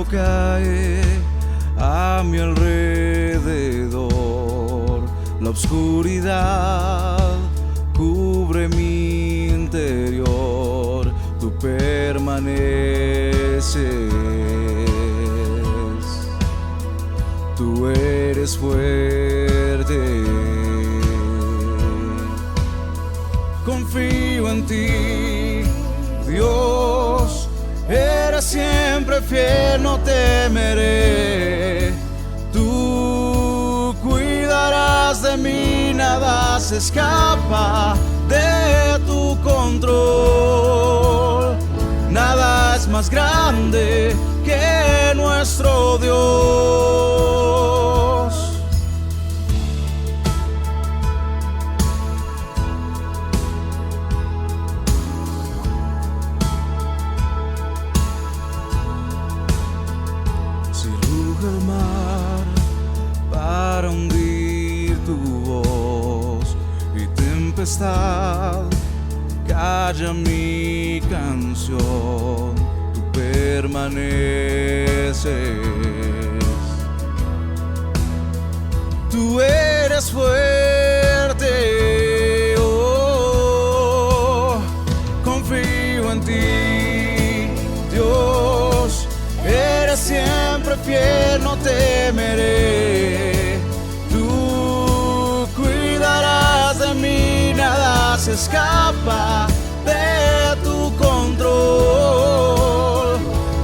Todo cae a mi alrededor, la oscuridad cubre mi interior, tú permaneces, tú eres fuerte. Confío en ti, Dios, eres siempre fiel, no temeré. Tú cuidarás de mí, nada se escapa de tu control. Nada es más grande que nuestro Dios. Si ruge el mar para hundir tu voz y tempestad calla mi canción, tú permaneces, tú eres fuerte, oh, confío en ti, Dios, eres siempre fiel, no temeré, tú cuidarás de mí, nada se escapa de tu control.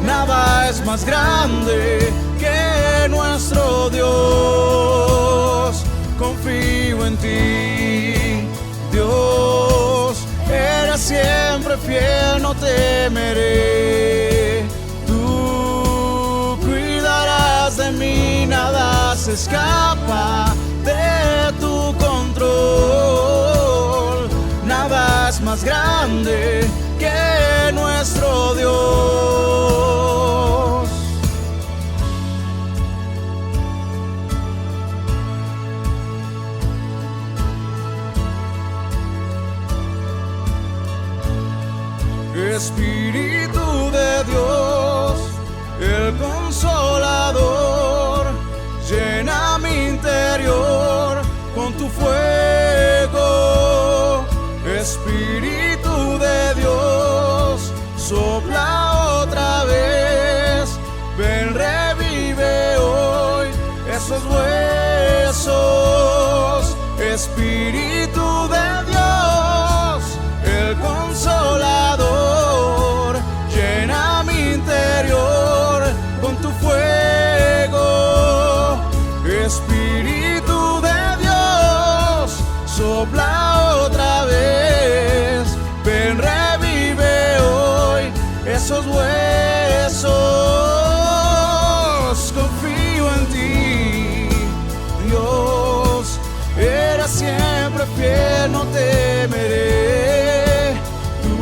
Nada es más grande que nuestro Dios. Confío en ti, Dios, eres siempre fiel, no temeré. Tú cuidarás de mí, nada se escapa de tu control. Nada es más grande que nuestro Dios. Espíritu de Dios, el Consolador, llena mi interior con tu fuego. Espíritu de Dios, sopla otra vez, ven, revive hoy esos huesos. Espíritu de Dios, el Consolador, llena mi interior con tu fuego. Espíritu de Dios, sopla otra vez, ven, revive hoy esos huesos. Confío en ti, Dios, eres siempre fiel, no temeré. Tú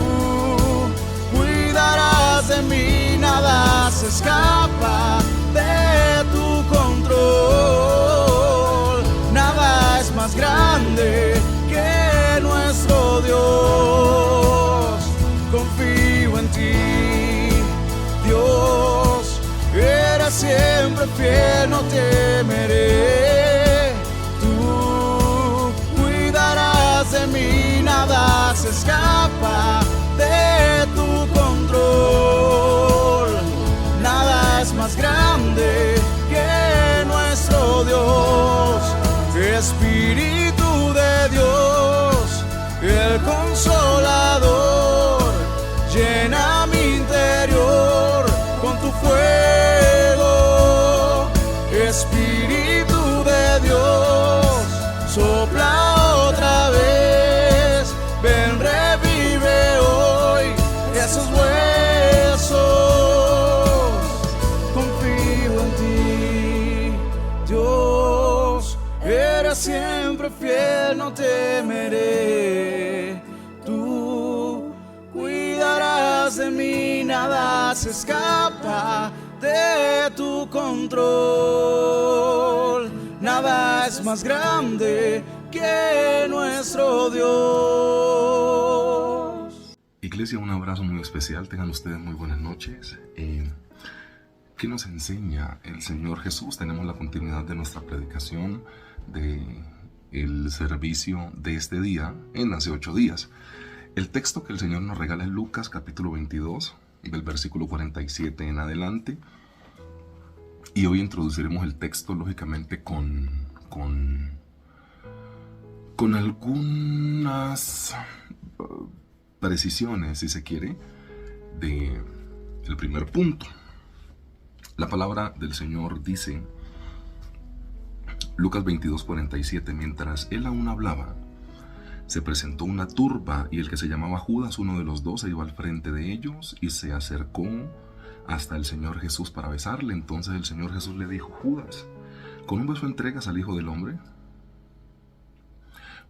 cuidarás de mí, nada se escapa de tu control. Nada es más grande que nuestro Dios. Confío en ti, Dios, eres siempre fiel, no temeré. Tú cuidarás de mí, nada se escapa de tu control. Nada es más grande que nuestro Dios. Espíritu de Dios, el Consolador, llena mi interior con tu fuego. Espíritu de Dios, sopla otra vez, ven, revive hoy esos huesos. Confío en ti, Dios, eres siempre fiel, no temeré. Tú cuidarás de mí, nada se escapa de tu control. Nada es más grande que nuestro Dios. Iglesia, un abrazo muy especial. Tengan ustedes muy buenas noches. ¿Qué nos enseña el Señor Jesús? Tenemos la continuidad de nuestra predicación de el servicio de este día en hace 8 días. El texto que el Señor nos regala es Lucas capítulo 22, del versículo 47 en adelante. Y hoy introduciremos el texto lógicamente con algunas precisiones, si se quiere, del primer punto. La palabra del Señor dice, Lucas 22:47, mientras él aún hablaba, se presentó una turba y el que se llamaba Judas, uno de los 12, iba al frente de ellos y se acercó hasta el Señor Jesús para besarle. Entonces el Señor Jesús le dijo, Judas, ¿con un beso entregas al Hijo del Hombre?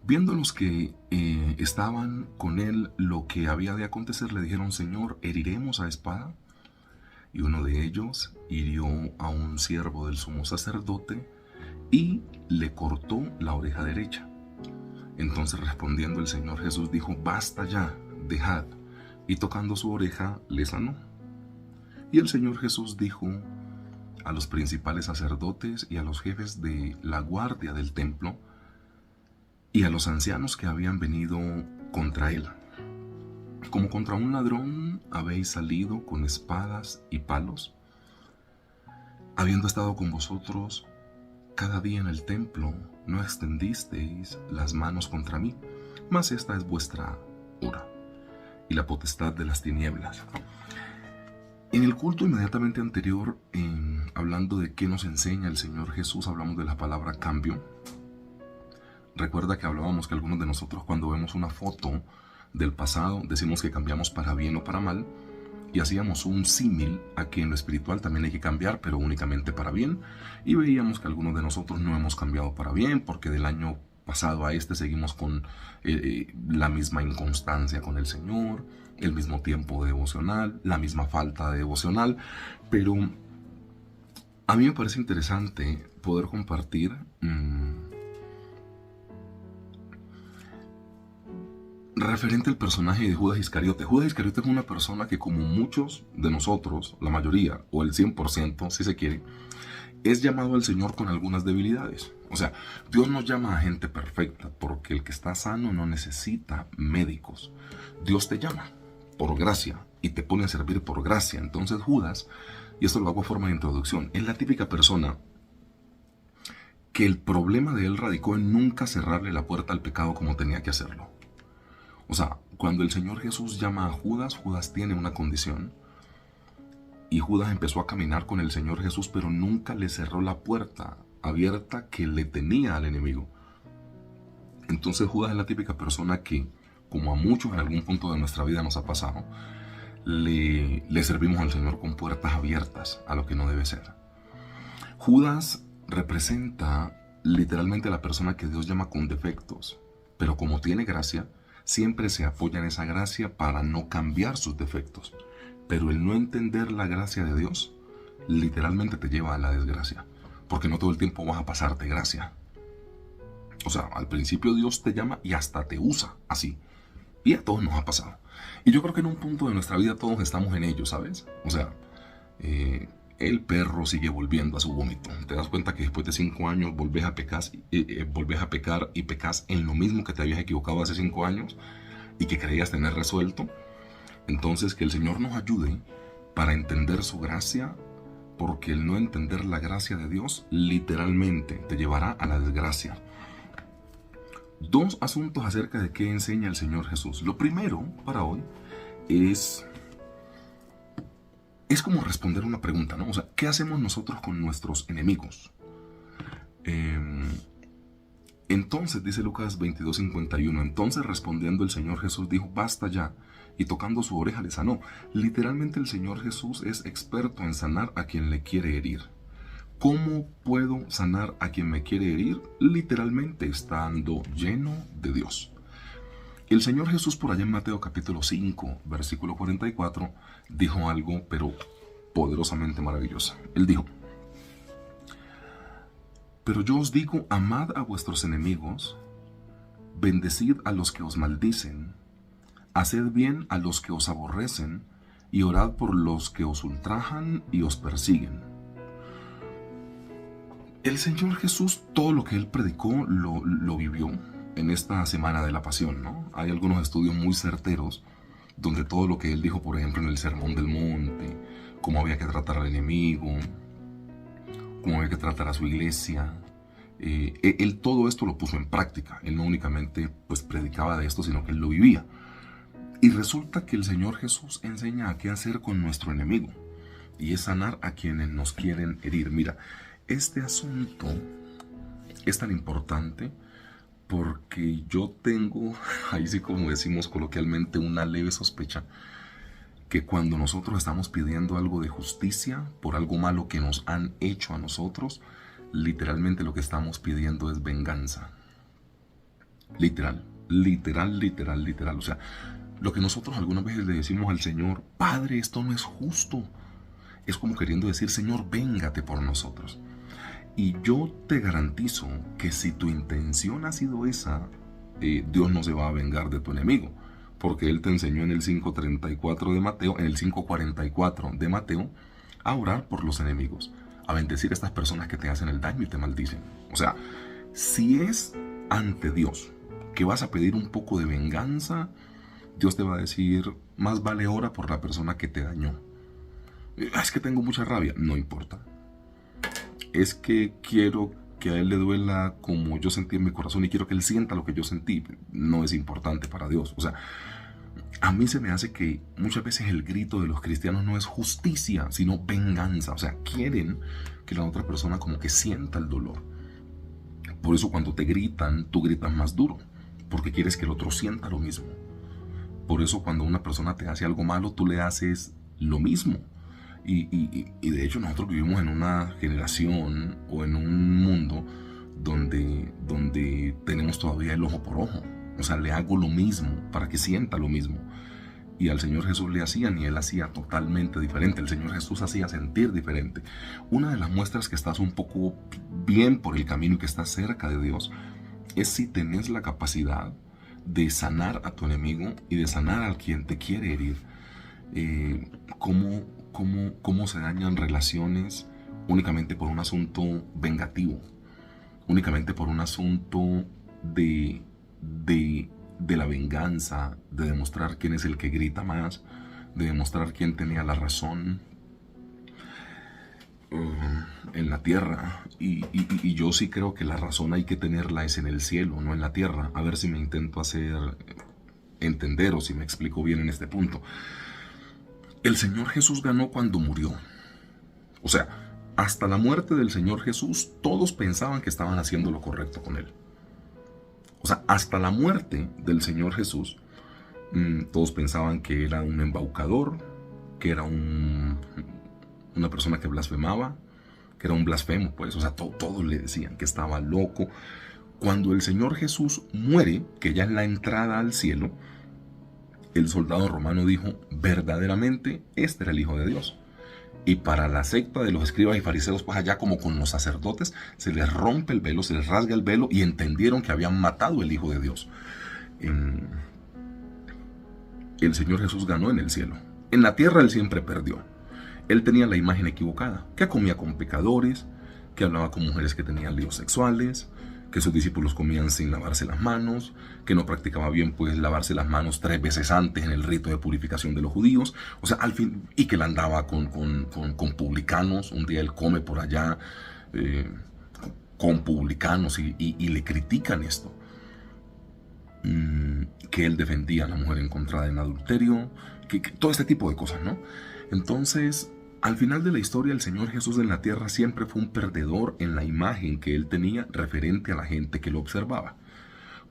Viendo los que estaban con él lo que había de acontecer, le dijeron, Señor, ¿heriremos a espada? Y uno de ellos hirió a un siervo del sumo sacerdote y le cortó la oreja derecha. Entonces respondiendo el Señor Jesús dijo, basta ya, dejad. Y tocando su oreja le sanó. Y el Señor Jesús dijo a los principales sacerdotes y a los jefes de la guardia del templo y a los ancianos que habían venido contra él, como contra un ladrón habéis salido con espadas y palos, habiendo estado con vosotros cada día en el templo, no extendisteis las manos contra mí, mas esta es vuestra hora y la potestad de las tinieblas. En el culto inmediatamente anterior, hablando de qué nos enseña el Señor Jesús, hablamos de la palabra cambio. Recuerda que hablábamos que algunos de nosotros cuando vemos una foto del pasado decimos que cambiamos para bien o para mal, y hacíamos un símil a que en lo espiritual también hay que cambiar, pero únicamente para bien, y veíamos que algunos de nosotros no hemos cambiado para bien porque del año pasado a este seguimos con la misma inconstancia con el Señor, el mismo tiempo devocional, la misma falta de devocional. Pero a mí me parece interesante poder compartir referente al personaje de Judas Iscariote. Judas Iscariote es una persona que, como muchos de nosotros, la mayoría o el 100% si se quiere, es llamado al Señor con algunas debilidades. O sea, Dios nos llama a gente perfecta porque el que está sano no necesita médicos. Dios te llama por gracia y te pone a servir por gracia. Entonces Judas, y esto lo hago a forma de introducción, es la típica persona que el problema de él radicó en nunca cerrarle la puerta al pecado como tenía que hacerlo. O sea, cuando el Señor Jesús llama a Judas, Judas tiene una condición. Y Judas empezó a caminar con el Señor Jesús, pero nunca le cerró la puerta abierta que le tenía al enemigo. Entonces Judas es la típica persona que, como a muchos en algún punto de nuestra vida nos ha pasado, le servimos al Señor con puertas abiertas a lo que no debe ser. Judas representa literalmente a la persona que Dios llama con defectos, pero como tiene gracia, siempre se apoya en esa gracia para no cambiar sus defectos. Pero el no entender la gracia de Dios literalmente te lleva a la desgracia, porque no todo el tiempo vas a pasarte gracia. O sea, al principio Dios te llama y hasta te usa así. Y a todos nos ha pasado. Y yo creo que en un punto de nuestra vida todos estamos en ello, ¿sabes? O sea, el perro sigue volviendo a su vómito. Te das cuenta que después de 5 años volvés a pecar y pecas en lo mismo que te habías equivocado hace 5 años y que creías tener resuelto. Entonces, que el Señor nos ayude para entender su gracia, porque el no entender la gracia de Dios literalmente te llevará a la desgracia. 2 asuntos acerca de qué enseña el Señor Jesús. Lo primero para hoy es como responder una pregunta, ¿no? O sea, ¿qué hacemos nosotros con nuestros enemigos? Entonces, dice Lucas 22:51, entonces respondiendo el Señor Jesús dijo, basta ya, y tocando su oreja le sanó. Literalmente el Señor Jesús es experto en sanar a quien le quiere herir. ¿Cómo puedo sanar a quien me quiere herir? Literalmente estando lleno de Dios. El Señor Jesús por allá en Mateo capítulo 5, versículo 44, dijo algo pero poderosamente maravilloso. Él dijo, pero yo os digo, amad a vuestros enemigos, bendecid a los que os maldicen, haced bien a los que os aborrecen y orad por los que os ultrajan y os persiguen. El Señor Jesús, todo lo que Él predicó, lo vivió en esta semana de la Pasión, ¿no? Hay algunos estudios muy certeros donde todo lo que Él dijo, por ejemplo, en el Sermón del Monte, cómo había que tratar al enemigo, cómo había que tratar a su iglesia, Él todo esto lo puso en práctica. Él no únicamente pues predicaba de esto, sino que Él lo vivía. Y resulta que el Señor Jesús enseña a qué hacer con nuestro enemigo, y es sanar a quienes nos quieren herir. Mira, este asunto es tan importante porque yo tengo, ahí sí como decimos coloquialmente, una leve sospecha que cuando nosotros estamos pidiendo algo de justicia por algo malo que nos han hecho a nosotros, literalmente lo que estamos pidiendo es venganza. Literal. O sea, lo que nosotros algunas veces le decimos al Señor: Padre, esto no es justo, es como queriendo decir: Señor, véngate por nosotros. Y yo te garantizo que si tu intención ha sido esa, Dios no se va a vengar de tu enemigo, porque Él te enseñó en el 5:34 de Mateo, en el 5:44 de Mateo, a orar por los enemigos, a bendecir a estas personas que te hacen el daño y te maldicen. O sea, si es ante Dios que vas a pedir un poco de venganza, Dios te va a decir: más vale ora por la persona que te dañó. Es que tengo mucha rabia, no importa. Es que quiero que a Él le duela como yo sentí en mi corazón y quiero que Él sienta lo que yo sentí. No es importante para Dios. O sea, a mí se me hace que muchas veces el grito de los cristianos no es justicia, sino venganza. O sea, quieren que la otra persona como que sienta el dolor. Por eso cuando te gritan, tú gritas más duro, porque quieres que el otro sienta lo mismo. Por eso cuando una persona te hace algo malo, tú le haces lo mismo. Y de hecho nosotros vivimos en una generación o en un mundo donde tenemos todavía el ojo por ojo. O sea, le hago lo mismo para que sienta lo mismo. Y al Señor Jesús le hacían, y Él hacía totalmente diferente. El Señor Jesús hacía sentir diferente. Una de las muestras que estás un poco bien por el camino y que estás cerca de Dios es si tenés la capacidad de sanar a tu enemigo y de sanar a quien te quiere herir. Cómo se dañan relaciones únicamente por un asunto vengativo, únicamente por un asunto de la venganza, de demostrar quién es el que grita más, de demostrar quién tenía la razón en la tierra. Y yo sí creo que la razón hay que tenerla es en el cielo, no en la tierra. A ver si me intento hacer entender o si me explico bien en este punto. El Señor Jesús ganó cuando murió. O sea, hasta la muerte del Señor Jesús, todos pensaban que estaban haciendo lo correcto con Él. O sea, hasta la muerte del Señor Jesús, todos pensaban que era un embaucador, que era una persona que blasfemaba, que era un blasfemo, pues. O sea, todos le decían que estaba loco. Cuando el Señor Jesús muere, que ya es la entrada al cielo, el soldado romano dijo: verdaderamente este era el Hijo de Dios. Y para la secta de los escribas y fariseos, pues allá como con los sacerdotes, se les rompe el velo, se les rasga el velo y entendieron que habían matado al Hijo de Dios. El Señor Jesús ganó en el cielo. En la tierra Él siempre perdió. Él tenía la imagen equivocada, que comía con pecadores, que hablaba con mujeres que tenían líos sexuales, que sus discípulos comían sin lavarse las manos, que no practicaba bien pues lavarse las manos 3 veces antes en el rito de purificación de los judíos. O sea, al fin, y que él andaba con publicanos. Un día él come por allá con publicanos y le critican esto. Que él defendía a la mujer encontrada en adulterio, que todo este tipo de cosas, ¿no? Entonces, al final de la historia, el Señor Jesús en la tierra siempre fue un perdedor en la imagen que Él tenía referente a la gente que lo observaba.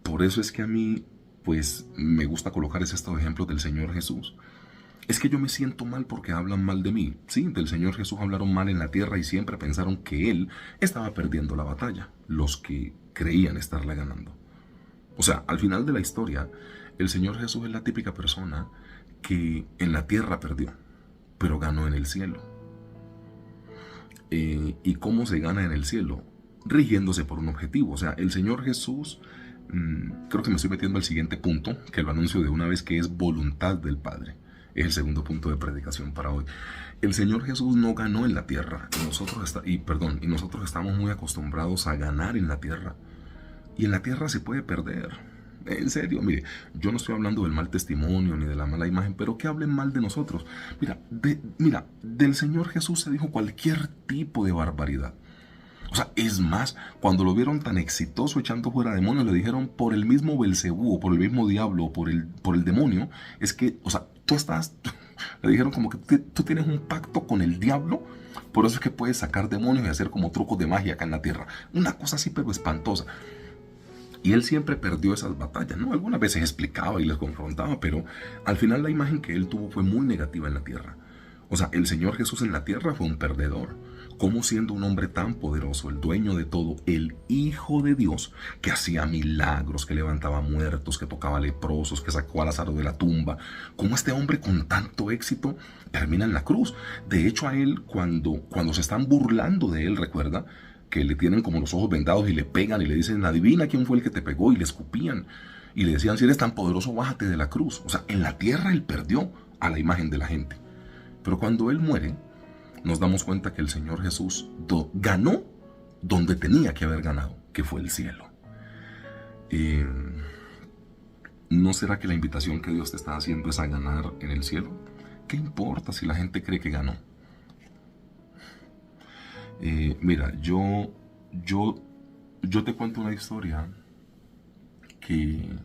Por eso es que a mí, pues, me gusta colocar estos ejemplos del Señor Jesús. Es que yo me siento mal porque hablan mal de mí. Sí, del Señor Jesús hablaron mal en la tierra y siempre pensaron que Él estaba perdiendo la batalla, los que creían estarla ganando. O sea, al final de la historia, el Señor Jesús es la típica persona que en la tierra perdió, pero ganó en el cielo. ¿Y cómo se gana en el cielo? Rigiéndose por un objetivo. O sea, el Señor Jesús, creo que me estoy metiendo al siguiente punto, que lo anuncio de una vez, que es voluntad del Padre. Es el segundo punto de predicación para hoy. El Señor Jesús no ganó en la tierra. Y nosotros estamos muy acostumbrados a ganar en la tierra. Y en la tierra se puede perder. En serio, mire, yo no estoy hablando del mal testimonio ni de la mala imagen, pero que hablen mal de nosotros. Mira, del Señor Jesús se dijo cualquier tipo de barbaridad. O sea, es más, cuando lo vieron tan exitoso echando fuera demonios, le dijeron por el mismo Belcebú, o por el mismo diablo, o por el demonio, es que, o sea, le dijeron como que tú tienes un pacto con el diablo, por eso es que puedes sacar demonios y hacer como trucos de magia acá en la tierra. Una cosa así, pero espantosa. Y él siempre perdió esas batallas, ¿no? Algunas veces explicaba y les confrontaba, pero al final la imagen que él tuvo fue muy negativa en la tierra. O sea, el Señor Jesús en la tierra fue un perdedor. ¿Cómo siendo un hombre tan poderoso, el dueño de todo, el Hijo de Dios, que hacía milagros, que levantaba muertos, que tocaba leprosos, que sacó a Lázaro de la tumba, cómo este hombre con tanto éxito termina en la cruz? De hecho, a él, cuando se están burlando de él, recuerda, que le tienen como los ojos vendados y le pegan y le dicen, adivina quién fue el que te pegó, y le escupían. Y le decían, si eres tan poderoso, bájate de la cruz. O sea, en la tierra él perdió a la imagen de la gente. Pero cuando él muere, nos damos cuenta que el Señor Jesús ganó donde tenía que haber ganado, que fue el cielo. ¿No será que la invitación que Dios te está haciendo es a ganar en el cielo? ¿Qué importa si la gente cree que ganó? Mira, yo te cuento una historia que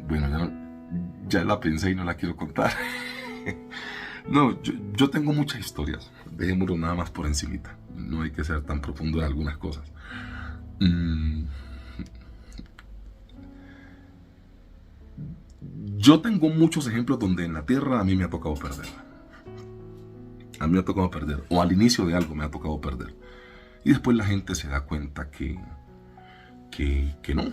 bueno, ya la pensé y no la quiero contar. No, yo tengo muchas historias. Dejémoslo nada más por encimita. No hay que ser tan profundo en algunas cosas. Yo tengo muchos ejemplos donde en la tierra a mí me ha tocado perder. A mí me ha tocado perder. O al inicio de algo me ha tocado perder. Y después la gente se da cuenta que no.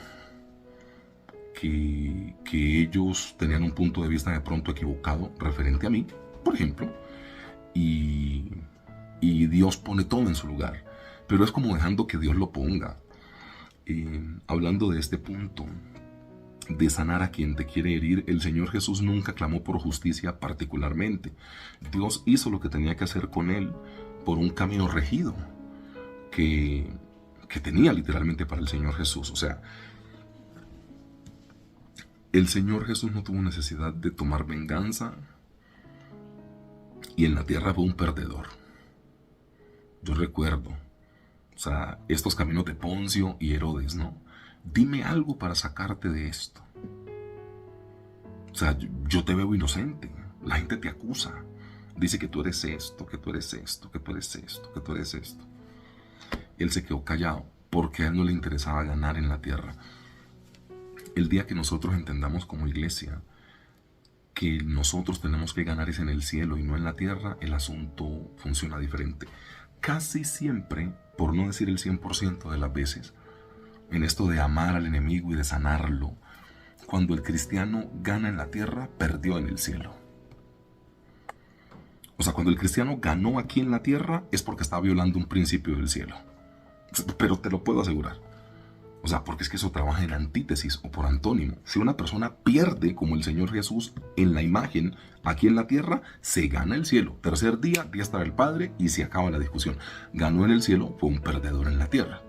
Que ellos tenían un punto de vista de pronto equivocado referente a mí, por ejemplo. Y Dios pone todo en su lugar. Pero es como dejando que Dios lo ponga. Hablando de este punto de sanar a quien te quiere herir, el Señor Jesús nunca clamó por justicia particularmente. Dios hizo lo que tenía que hacer con él por un camino regido que tenía literalmente para el Señor Jesús. O sea, el Señor Jesús no tuvo necesidad de tomar venganza y en la tierra fue un perdedor. Yo recuerdo, o sea, estos caminos de Poncio y Herodes, ¿no? Dime algo para sacarte de esto. O sea, yo te veo inocente. La gente te acusa. Dice que tú eres esto, que tú eres esto, que tú eres esto, que tú eres esto. Él se quedó callado porque a él no le interesaba ganar en la tierra. El día que nosotros entendamos como iglesia que nosotros tenemos que ganar es en el cielo y no en la tierra, el asunto funciona diferente. Casi siempre, por no decir el 100% de las veces, en esto de amar al enemigo y de sanarlo, cuando el cristiano gana en la tierra, perdió en el cielo. O sea, cuando el cristiano ganó aquí en la tierra es porque está violando un principio del cielo. Pero te lo puedo asegurar. O sea, porque es que eso trabaja en antítesis o por antónimo. Si una persona pierde como el Señor Jesús en la imagen aquí en la tierra, se gana el cielo. Tercer día, diestra del Padre y se acaba la discusión. Ganó en el cielo, fue un perdedor en la tierra.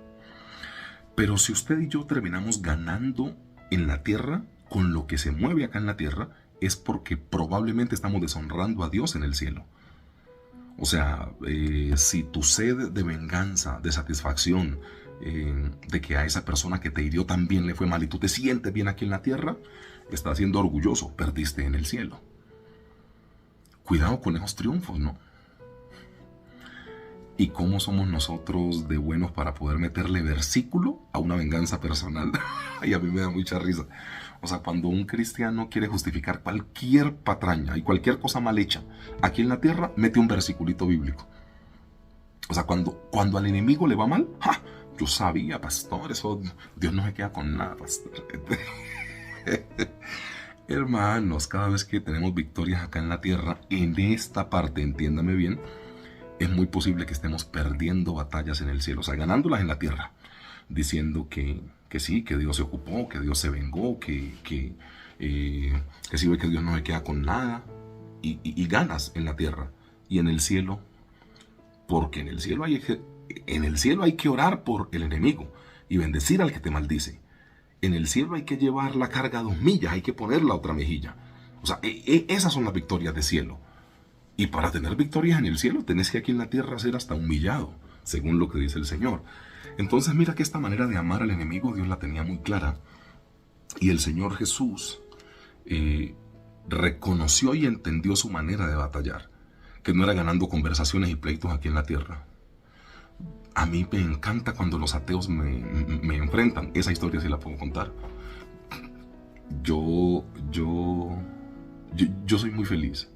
Pero si usted y yo terminamos ganando en la tierra, con lo que se mueve acá en la tierra, es porque probablemente estamos deshonrando a Dios en el cielo. O sea, si tu sed de venganza, de satisfacción, de que a esa persona que te hirió también le fue mal y tú te sientes bien aquí en la tierra, estás siendo orgulloso, perdiste en el cielo. Cuidado con esos triunfos, ¿no? ¿Y cómo somos nosotros de buenos para poder meterle versículo a una venganza personal? Y a mí me da mucha risa. O sea, cuando un cristiano quiere justificar cualquier patraña y cualquier cosa mal hecha aquí en la tierra, mete un versiculito bíblico. O sea, cuando al enemigo le va mal, ¡ja! Yo sabía, pastor, eso Dios no se queda con nada, pastor. Hermanos, cada vez que tenemos victorias acá en la tierra, en esta parte, entiéndame bien, es muy posible que estemos perdiendo batallas en el cielo, o sea, ganándolas en la tierra, diciendo que que sí, que Dios se ocupó, que Dios se vengó, que si ve que Dios no se queda con nada, y ganas en la tierra y en el cielo, porque en el cielo hay que orar por el enemigo y bendecir al que te maldice. En el cielo hay que llevar la carga a 2 millas, hay que poner la otra mejilla. O sea, esas son las victorias de cielo. Y para tener victorias en el cielo, tenés que aquí en la tierra ser hasta humillado, según lo que dice el Señor. Entonces mira que esta manera de amar al enemigo Dios la tenía muy clara. Y el Señor Jesús reconoció y entendió su manera de batallar, que no era ganando conversaciones y pleitos aquí en la tierra. A mí me encanta cuando los ateos me enfrentan. Esa historia sí la puedo contar. Yo soy muy feliz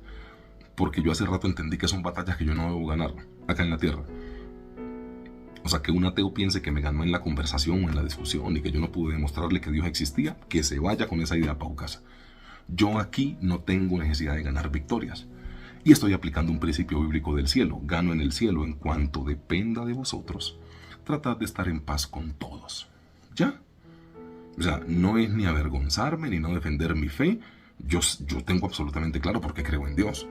porque yo hace rato entendí que son batallas que yo no debo ganar acá en la tierra. O sea, que un ateo piense que me ganó en la conversación o en la discusión y que yo no pude demostrarle que Dios existía, que se vaya con esa idea para su casa. Yo aquí no tengo necesidad de ganar victorias. Y estoy aplicando un principio bíblico del cielo. Gano en el cielo en cuanto dependa de vosotros. Tratad de estar en paz con todos. ¿Ya? O sea, no es ni avergonzarme ni no defender mi fe. Yo tengo absolutamente claro por qué creo en Dios.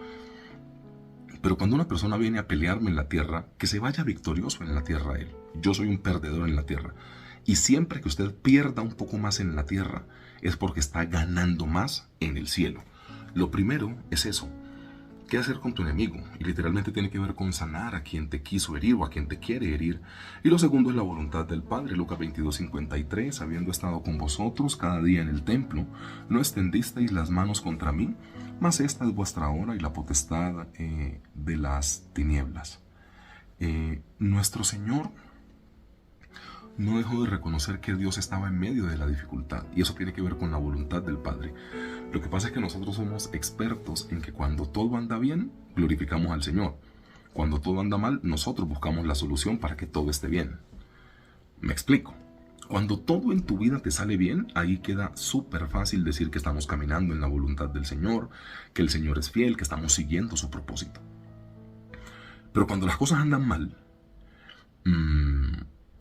Pero cuando una persona viene a pelearme en la tierra, que se vaya victorioso en la tierra él. Yo soy un perdedor en la tierra. Y siempre que usted pierda un poco más en la tierra, es porque está ganando más en el cielo. Lo primero es eso. ¿Qué hacer con tu enemigo? Y literalmente tiene que ver con sanar a quien te quiso herir o a quien te quiere herir. Y lo segundo es la voluntad del Padre. Lucas 22:53, habiendo estado con vosotros cada día en el templo, no extendisteis las manos contra mí, mas esta es vuestra hora y la potestad de las tinieblas. Nuestro Señor no dejó de reconocer que Dios estaba en medio de la dificultad, y eso tiene que ver con la voluntad del Padre. Lo que pasa es que nosotros somos expertos en que cuando todo anda bien, glorificamos al Señor. Cuando todo anda mal, nosotros buscamos la solución para que todo esté bien. Me explico. Cuando todo en tu vida te sale bien, ahí queda súper fácil decir que estamos caminando en la voluntad del Señor, que el Señor es fiel, que estamos siguiendo su propósito. Pero cuando las cosas andan mal,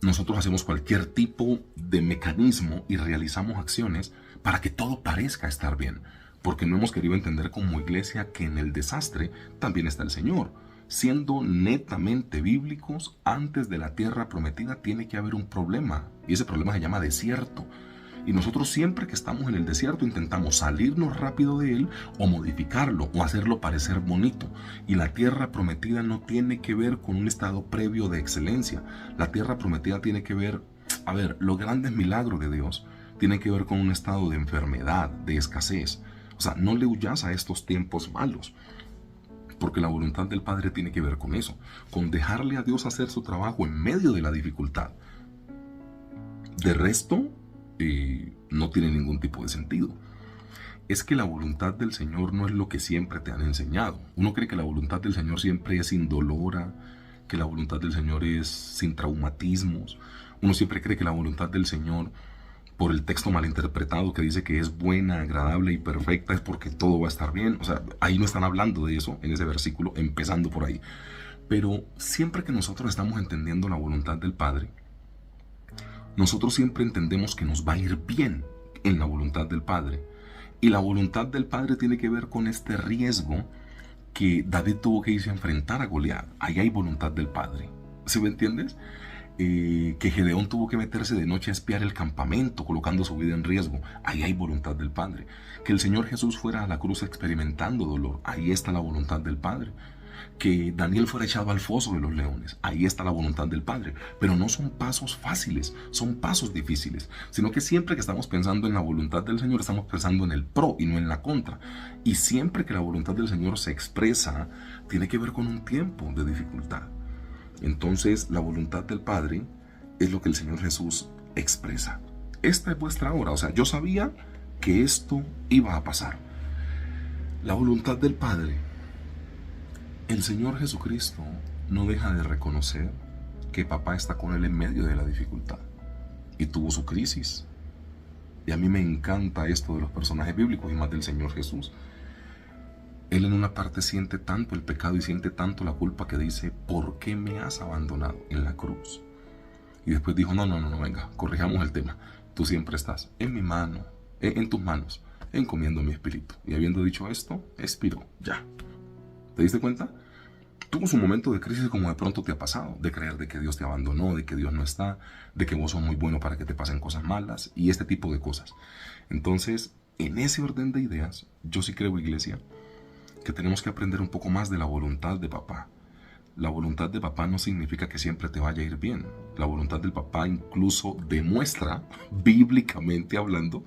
nosotros hacemos cualquier tipo de mecanismo y realizamos acciones para que todo parezca estar bien, porque no hemos querido entender como iglesia que en el desastre también está el Señor. Siendo netamente bíblicos, antes de la tierra prometida tiene que haber un problema, y ese problema se llama desierto. Y nosotros siempre que estamos en el desierto intentamos salirnos rápido de él o modificarlo o hacerlo parecer bonito. Y la tierra prometida no tiene que ver con un estado previo de excelencia. La tierra prometida tiene que ver, los grandes milagros de Dios tienen que ver con un estado de enfermedad, de escasez. O sea, no le huyas a estos tiempos malos. Porque la voluntad del Padre tiene que ver con eso, con dejarle a Dios hacer su trabajo en medio de la dificultad. De resto, no tiene ningún tipo de sentido. Es que la voluntad del Señor no es lo que siempre te han enseñado. Uno cree que la voluntad del Señor siempre es indolora, que la voluntad del Señor es sin traumatismos. Uno siempre cree que la voluntad del Señor, por el texto malinterpretado que dice que es buena, agradable y perfecta, es porque todo va a estar bien. O sea, ahí no están hablando de eso en ese versículo, empezando por ahí. Pero siempre que nosotros estamos entendiendo la voluntad del Padre, nosotros siempre entendemos que nos va a ir bien en la voluntad del Padre. Y la voluntad del Padre tiene que ver con este riesgo que David tuvo que irse a enfrentar a Goliat. Ahí hay voluntad del Padre. ¿Sí me entiendes? Que Gedeón tuvo que meterse de noche a espiar el campamento, colocando su vida en riesgo. Ahí hay voluntad del Padre. Que el Señor Jesús fuera a la cruz experimentando dolor. Ahí está la voluntad del Padre. Que Daniel fuera echado al foso de los leones. Ahí está la voluntad del Padre. Pero no son pasos fáciles, son pasos difíciles. Sino que siempre que estamos pensando en la voluntad del Señor, estamos pensando en el pro y no en la contra. Y siempre que la voluntad del Señor se expresa, tiene que ver con un tiempo de dificultad. Entonces, la voluntad del Padre es lo que el Señor Jesús expresa. Esta es vuestra hora. O sea, yo sabía que esto iba a pasar. La voluntad del Padre. El Señor Jesucristo no deja de reconocer que papá está con él en medio de la dificultad. Y tuvo su crisis. Y a mí me encanta esto de los personajes bíblicos y más del Señor Jesús. Él en una parte siente tanto el pecado y siente tanto la culpa que dice, ¿por qué me has abandonado en la cruz? Y después dijo, no, venga, corrijamos el tema. tú siempre estás en mi mano, en tus manos, encomiendo mi espíritu. Y habiendo dicho esto, expiró, ya. ¿Te diste cuenta? Tuvo su momento de crisis como de pronto te ha pasado, de creer de que Dios te abandonó, de que Dios no está, de que vos sos muy bueno para que te pasen cosas malas y este tipo de cosas. Entonces, en ese orden de ideas, yo sí creo, iglesia, que tenemos que aprender un poco más de la voluntad de papá. La voluntad de papá no significa que siempre te vaya a ir bien. La voluntad del papá incluso demuestra, bíblicamente hablando,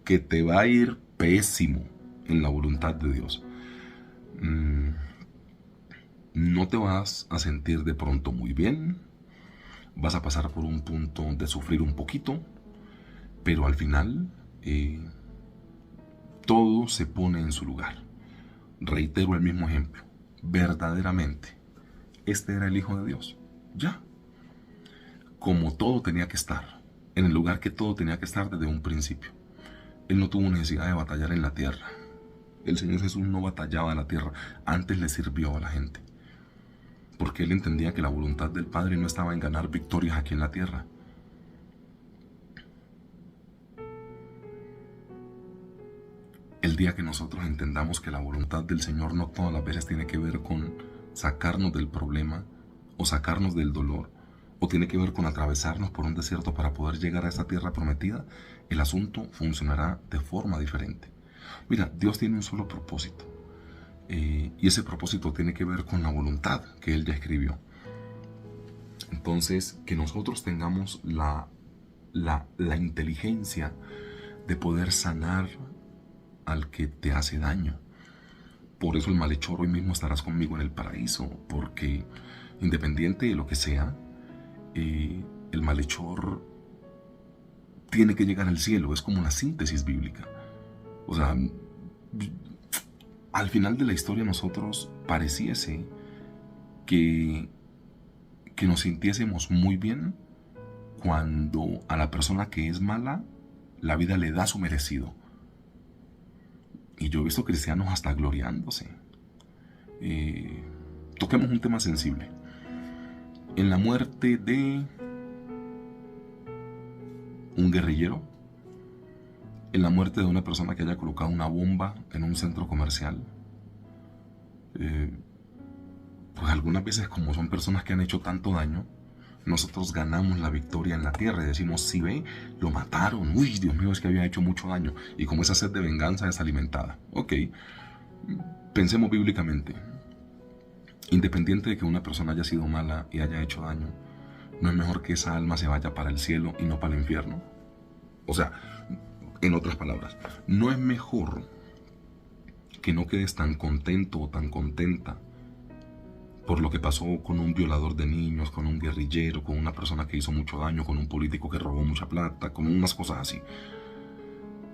que te va a ir pésimo en la voluntad de Dios. No te vas a sentir de pronto muy bien, vas a pasar por un punto de sufrir un poquito, pero al final todo se pone en su lugar. Reitero el mismo ejemplo, verdaderamente, este era el Hijo de Dios, ya. Como todo tenía que estar, en el lugar que todo tenía que estar desde un principio. Él no tuvo necesidad de batallar en la tierra. El Señor Jesús no batallaba en la tierra, antes le sirvió a la gente. Porque Él entendía que la voluntad del Padre no estaba en ganar victorias aquí en la tierra. El día que nosotros entendamos que la voluntad del Señor no todas las veces tiene que ver con sacarnos del problema o sacarnos del dolor, o tiene que ver con atravesarnos por un desierto para poder llegar a esta tierra prometida, el asunto funcionará de forma diferente. Mira, Dios tiene un solo propósito. Y ese propósito tiene que ver con la voluntad que Él ya escribió. Entonces, que nosotros tengamos la inteligencia de poder sanar al que te hace daño. Por eso el malhechor hoy mismo estarás conmigo en el paraíso, porque independiente de lo que sea, el malhechor tiene que llegar al cielo. Es como una síntesis bíblica. O sea, al final de la historia nosotros pareciese que nos sintiésemos muy bien cuando a la persona que es mala la vida le da su merecido. Y yo he visto cristianos hasta gloriándose. Toquemos un tema sensible. En la muerte de un guerrillero, en la muerte de una persona que haya colocado una bomba en un centro comercial, pues algunas veces, como son personas que han hecho tanto daño, nosotros ganamos la victoria en la tierra y decimos, sí, ve, lo mataron, uy, Dios mío, es que había hecho mucho daño, y como esa sed de venganza es alimentada. Ok, pensemos bíblicamente. Independiente de que una persona haya sido mala y haya hecho daño, ¿no es mejor que esa alma se vaya para el cielo y no para el infierno? O sea, en otras palabras, ¿no es mejor que no quedes tan contento o tan contenta por lo que pasó con un violador de niños, con un guerrillero, con una persona que hizo mucho daño, con un político que robó mucha plata, con unas cosas así?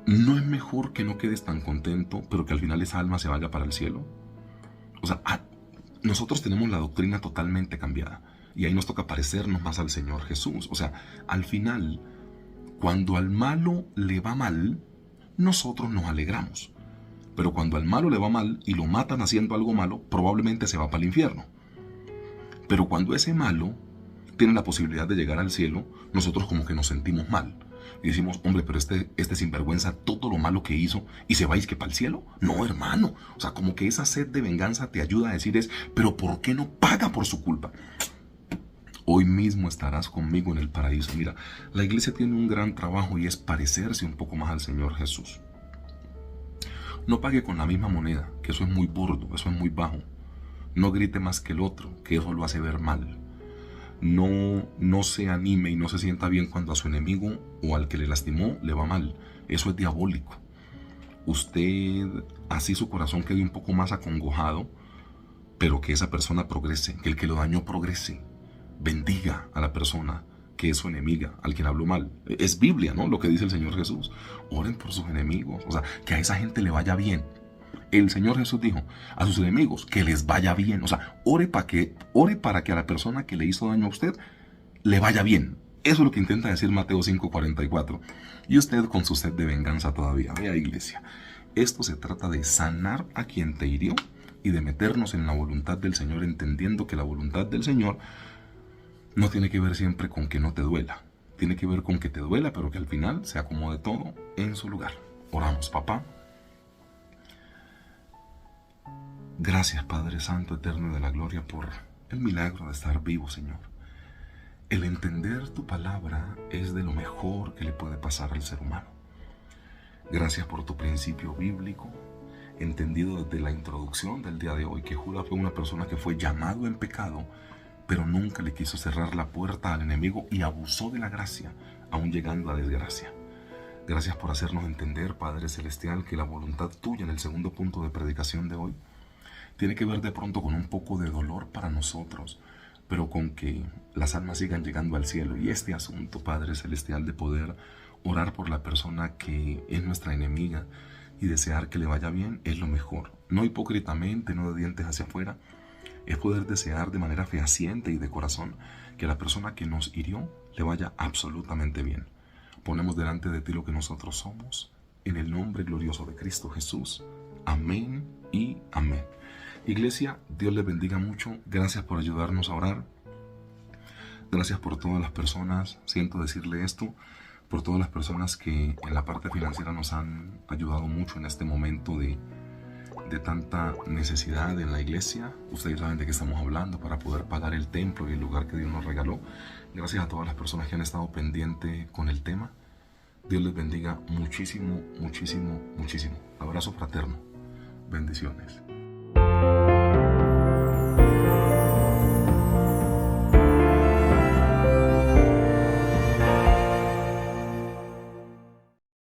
¿No es mejor que no quedes tan contento, pero que al final esa alma se vaya para el cielo? O sea, nosotros tenemos la doctrina totalmente cambiada y ahí nos toca parecernos más al Señor Jesús. O sea, al final, cuando al malo le va mal, nosotros nos alegramos. Pero cuando al malo le va mal y lo matan haciendo algo malo, probablemente se va para el infierno. Pero cuando ese malo tiene la posibilidad de llegar al cielo, nosotros como que nos sentimos mal. Y decimos, hombre, pero este sinvergüenza, todo lo malo que hizo, ¿y se va que para el cielo? No, hermano. O sea, como que esa sed de venganza te ayuda a decir pero ¿por qué no paga por su culpa? Hoy mismo estarás conmigo en el paraíso. Mira, la iglesia tiene un gran trabajo y es parecerse un poco más al Señor Jesús. No pague con la misma moneda, que eso es muy burdo, eso es muy bajo. No grite más que el otro, que eso lo hace ver mal. No se anime y no se sienta bien cuando a su enemigo o al que le lastimó le va mal. Eso es diabólico. Usted, así su corazón quede un poco más acongojado, pero que esa persona progrese, que el que lo dañó progrese. Bendiga a la persona que es su enemiga, al quien habló mal. Es Biblia, ¿no? Lo que dice el Señor Jesús. Oren por sus enemigos, o sea, que a esa gente le vaya bien. El Señor Jesús dijo a sus enemigos que les vaya bien. O sea, ore para que a la persona que le hizo daño a usted le vaya bien. Eso es lo que intenta decir Mateo 5:44. Y usted con su sed de venganza todavía. Vea, iglesia, esto se trata de sanar a quien te hirió y de meternos en la voluntad del Señor, entendiendo que la voluntad del Señor no tiene que ver siempre con que no te duela. tiene que ver con que te duela, pero que al final se acomode todo en su lugar. Oramos. Papá, gracias Padre Santo, Eterno de la Gloria, por el milagro de estar vivo, Señor. El entender tu palabra es de lo mejor que le puede pasar al ser humano. Gracias por tu principio bíblico, entendido desde la introducción del día de hoy, que Judas fue una persona que fue llamado en pecado, pero nunca le quiso cerrar la puerta al enemigo y abusó de la gracia, aún llegando a desgracia. Gracias por hacernos entender, Padre Celestial, que la voluntad tuya en el segundo punto de predicación de hoy tiene que ver de pronto con un poco de dolor para nosotros, pero con que las almas sigan llegando al cielo. Y este asunto, Padre Celestial, de poder orar por la persona que es nuestra enemiga y desear que le vaya bien, es lo mejor. No hipócritamente, no de dientes hacia afuera, es poder desear de manera fehaciente y de corazón que a la persona que nos hirió le vaya absolutamente bien. Ponemos delante de ti lo que nosotros somos, en el nombre glorioso de Cristo Jesús. Amén y amén. Iglesia, Dios les bendiga mucho. Gracias por ayudarnos a orar. Gracias por todas las personas, siento decirle esto, por todas las personas que en la parte financiera nos han ayudado mucho en este momento de tanta necesidad en la iglesia. Ustedes saben de qué estamos hablando, para poder pagar el templo y el lugar que Dios nos regaló. Gracias a todas las personas que han estado pendientes con el tema. Dios les bendiga muchísimo, muchísimo, muchísimo. Abrazo fraterno. Bendiciones.